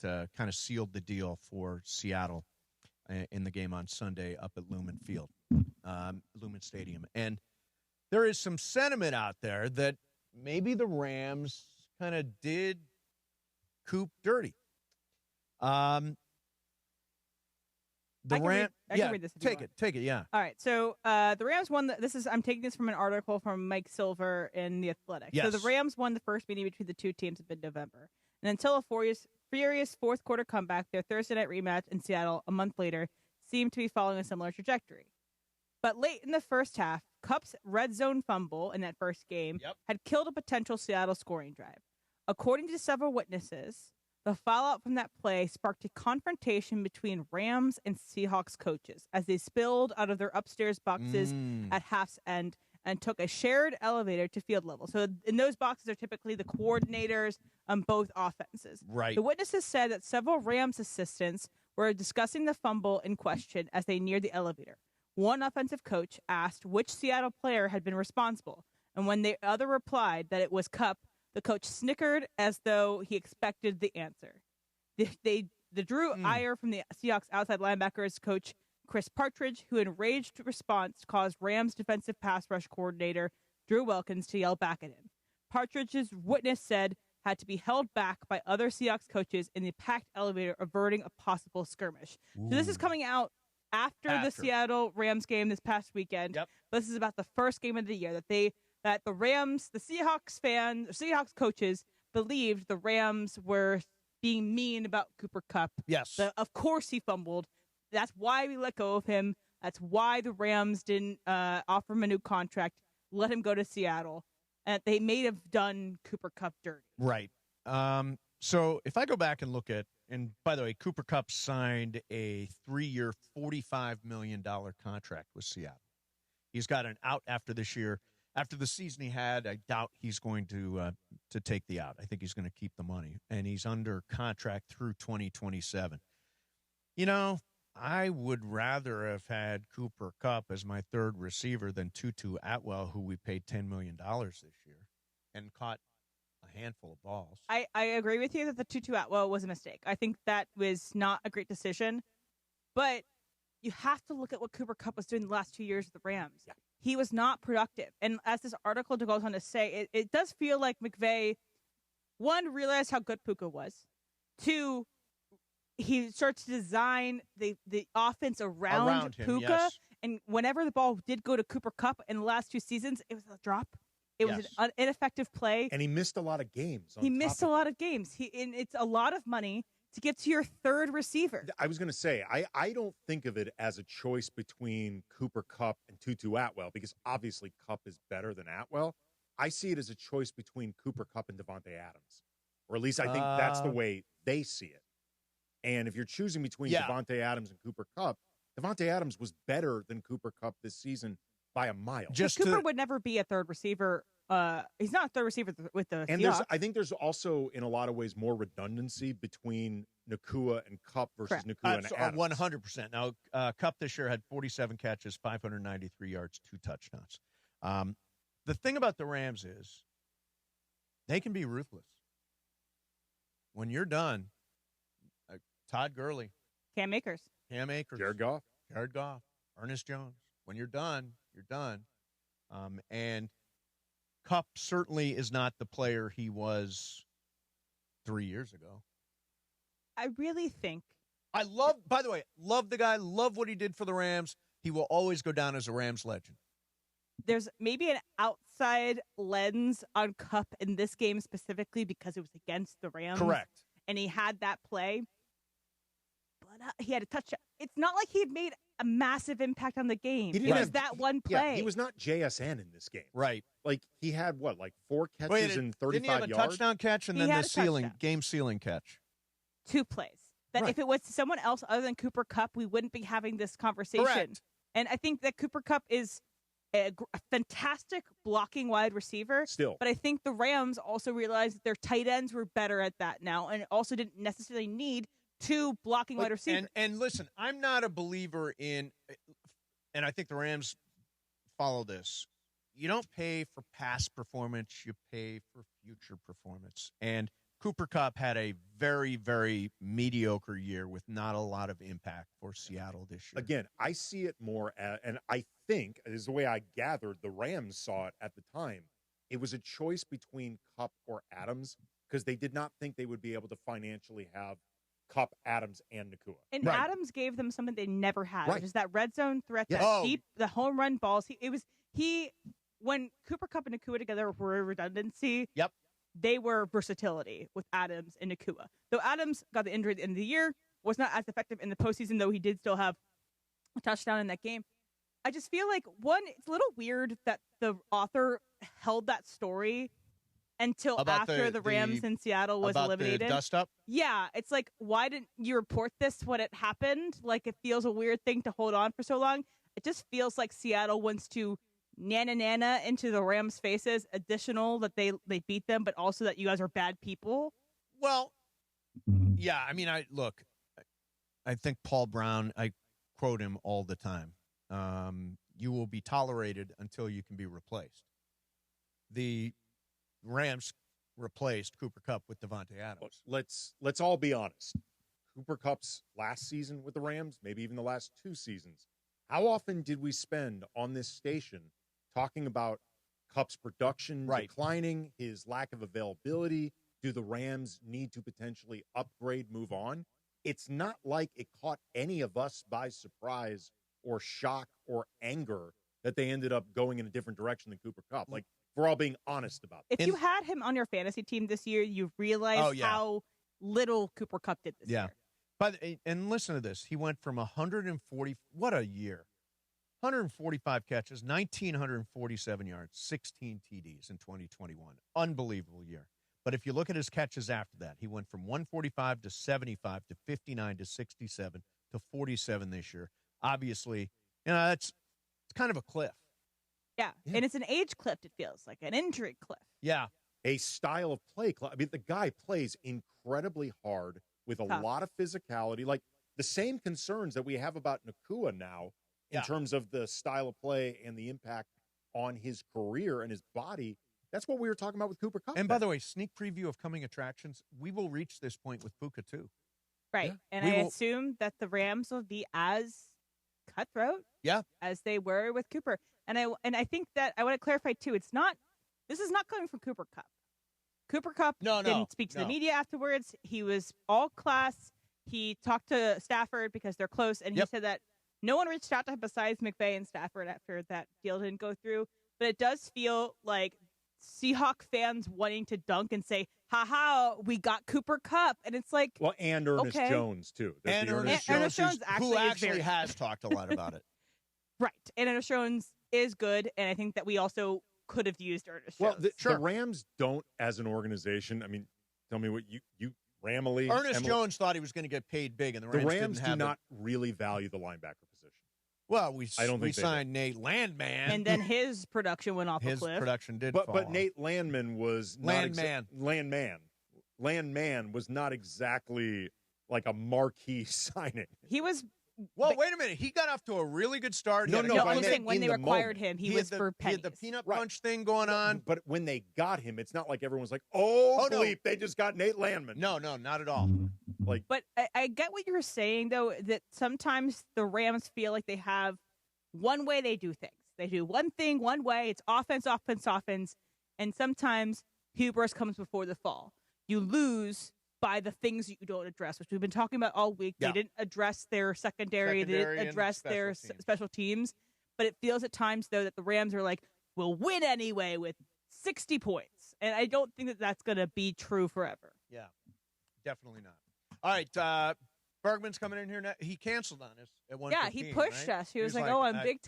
kind of sealed the deal for Seattle in the game on Sunday up at Lumen Stadium. And there is some sentiment out there that maybe the Rams kind of did Kupp dirty. I can read this. Take it. Yeah. All right. So the Rams won. I'm taking this from an article from Mike Silver in The Athletic. Yes. So the Rams won the first meeting between the two teams in mid-November, and until a furious fourth quarter comeback, their Thursday night rematch in Seattle a month later seemed to be following a similar trajectory. But late in the first half, Kupp's red zone fumble in that first game had killed a potential Seattle scoring drive. According to several witnesses, the fallout from that play sparked a confrontation between Rams and Seahawks coaches as they spilled out of their upstairs boxes at half's end and took a shared elevator to field level. So in those boxes are typically the coordinators on both offenses. Right. The witnesses said that several Rams assistants were discussing the fumble in question as they neared the elevator. One offensive coach asked which Seattle player had been responsible, and when the other replied that it was Kupp, the coach snickered as though he expected the answer. The drew ire from the Seahawks outside linebackers coach Chris Partridge, who enraged response caused Rams defensive pass rush coordinator Drew Wilkins to yell back at him. Partridge's witness said had to be held back by other Seahawks coaches in the packed elevator, averting a possible skirmish. So this is coming out after the Seattle Rams game this past weekend. Yep. This is about the first game of the year that the Rams, the Seahawks coaches believed the Rams were being mean about Cooper Kupp. Yes. Of course he fumbled. That's why we let go of him. That's why the Rams didn't offer him a new contract, let him go to Seattle. And they may have done Cooper Kupp dirty. Right. So if I go back and look at, and by the way, Cooper Kupp signed a 3-year, $45 million contract with Seattle. He's got an out after this year. After the season he had, I doubt he's going to take the out. I think he's going to keep the money, and he's under contract through 2027. You know, I would rather have had Cooper Kupp as my third receiver than Tutu Atwell, who we paid $10 million this year and caught a handful of balls. I agree with you that the Tutu Atwell was a mistake. I think that was not a great decision, but you have to look at what Cooper Kupp was doing the last 2 years with the Rams. Yeah. He was not productive. And as this article goes on to say, it does feel like McVay, one, realized how good Puka was. Two, he starts to design the offense around him, Puka. yes. And whenever the ball did go to Cooper Kupp in the last 2 seasons, it was a drop. It was an ineffective play. And he missed a lot of games. He missed a lot of games. And it's a lot of money to get to your third receiver. I was going to say, I don't think of it as a choice between Cooper Kupp and Tutu Atwell, because obviously Kupp is better than Atwell. I see it as a choice between Cooper Kupp and Davante Adams. Or at least I think that's the way they see it. And if you're choosing between Davante Adams and Cooper Kupp, Davante Adams was better than Cooper Kupp this season by a mile. Cooper would never be a third receiver. He's not a third receiver with the Seahawks. I think there's also, in a lot of ways, more redundancy between Nacua and Kupp versus Nacua and Adams. 100%. Now, Kupp this year had 47 catches, 593 yards, 2 touchdowns. The thing about the Rams is they can be ruthless. When you're done, Todd Gurley, Cam Akers, Jared Goff, Ernest Jones. When you're done, you're done. And Kupp certainly is not the player he was 3 years ago. I really think. By the way, love the guy, love what he did for the Rams. He will always go down as a Rams legend. There's maybe an outside lens on Kupp in this game specifically because it was against the Rams. Correct. And he had that play. But he had a touchdown. It's not like he had made a massive impact on the game. It was that one play. Yeah, he was not JSN in this game. Right. Like, he had, 4 catches and 35 yards? Didn't he have a touchdown catch and then the game-sealing catch? 2 plays. That if it was someone else other than Cooper Kupp, we wouldn't be having this conversation. Correct. And I think that Cooper Kupp is a fantastic blocking wide receiver. Still. But I think the Rams also realized that their tight ends were better at that now and also didn't necessarily need 2 blocking wide receivers. And listen, I'm not a believer in, and I think the Rams follow this, you don't pay for past performance, you pay for future performance. And Cooper Kupp had a very, very mediocre year with not a lot of impact for Seattle this year. Again, I see it more as, and I think, this is the way I gathered, the Rams saw it at the time. It was a choice between Kupp or Adams because they did not think they would be able to financially have Kupp, Adams, and Nakua. And Right. Adams gave them something they never had, Right. which is that red zone threat, Yes. that deep, the home run balls. When Cooper Kupp and Nakua together were redundancy. Yep. They were versatility with Adams and Nakua. Though Adams got the injury at the end of the year, was not as effective in the postseason, though he did still have a touchdown in that game. I just feel like, one, it's a little weird that the author held that story until About after the Rams in Seattle was about eliminated. the dust up? Yeah, it's like, why didn't you report this when it happened? Like, it feels a weird thing to hold on for so long. It just feels like Seattle wants to nana into the Rams' faces, additional that they beat them, but also that you guys are bad people. Well, yeah, I mean, I think Paul Brown, I quote him all the time. You will be tolerated until you can be replaced. The Rams replaced Cooper Kupp with Davante Adams. Let's all be honest. Cooper Kupp's last season with the Rams, maybe even the last 2 seasons, how often did we spend on this station talking about Kupp's production declining, his lack of availability? Do the Rams need to potentially upgrade, move on? It's not like it caught any of us by surprise or shock or anger that they ended up going in a different direction than Cooper Kupp. Like, we're all being honest about it. If you had him on your fantasy team this year, you realize how little Cooper Kupp did this year. And listen to this. He went from 140, what a year. 145 catches, 1,947 yards, 16 TDs in 2021. Unbelievable year. But if you look at his catches after that, he went from 145 to 75 to 59 to 67 to 47 this year. Obviously, it's kind of a cliff. Yeah, and it's an age cliff, it feels like, an injury cliff. Yeah. A style of play. I mean, the guy plays incredibly hard with a lot of physicality. Like, the same concerns that we have about Nakua now in terms of the style of play and the impact on his career and his body. That's what we were talking about with Cooper Kupp. And by the way, sneak preview of coming attractions, we will reach this point with Puka too. Right. Yeah. And I assume that the Rams will be as cutthroat as they were with Cooper. And I think that I want to clarify too, this is not coming from Cooper Kupp. Cooper Kupp didn't speak to the media afterwards. He was all class. He talked to Stafford because they're close, and he said that no one reached out to him besides McVay and Stafford after that deal didn't go through. But it does feel like Seahawk fans wanting to dunk and say, ha, we got Cooper Kupp. And it's like, well, and Ernest Jones, too. And Ernest Jones actually has talked a lot about it. Right. And Ernest Jones is good, and I think that we also could have used Ernest Jones. Well, the Rams don't, as an organization, I mean, tell me what you Ramily. Ernest Jones thought he was going to get paid big, and the Rams do not really value the linebacker position. Well, we signed Nate Landman. And then his production went off a cliff. His production did fall off. But Nate Landman was Landman was not exactly like a marquee signing. He was... Well, wait a minute. He got off to a really good start. No, I'm saying when they acquired him, he was for pennies. He had the peanut punch thing going on. But when they got him, it's not like everyone's like, bleep, no. They just got Nate Landman. No, not at all. But I get what you're saying, though, that sometimes the Rams feel like they have one way they do things. They do one thing one way. It's offense. And sometimes hubris comes before the fall. You lose by the things that you don't address, which we've been talking about all week. They didn't address their secondary. They didn't address their special teams. But it feels at times, though, that the Rams are like, we'll win anyway with 60 points. And I don't think that that's going to be true forever. Yeah, definitely not. All right, Bergman's coming in here now. He canceled on us at 1:15. Yeah, he pushed us. He was like, I'm big time.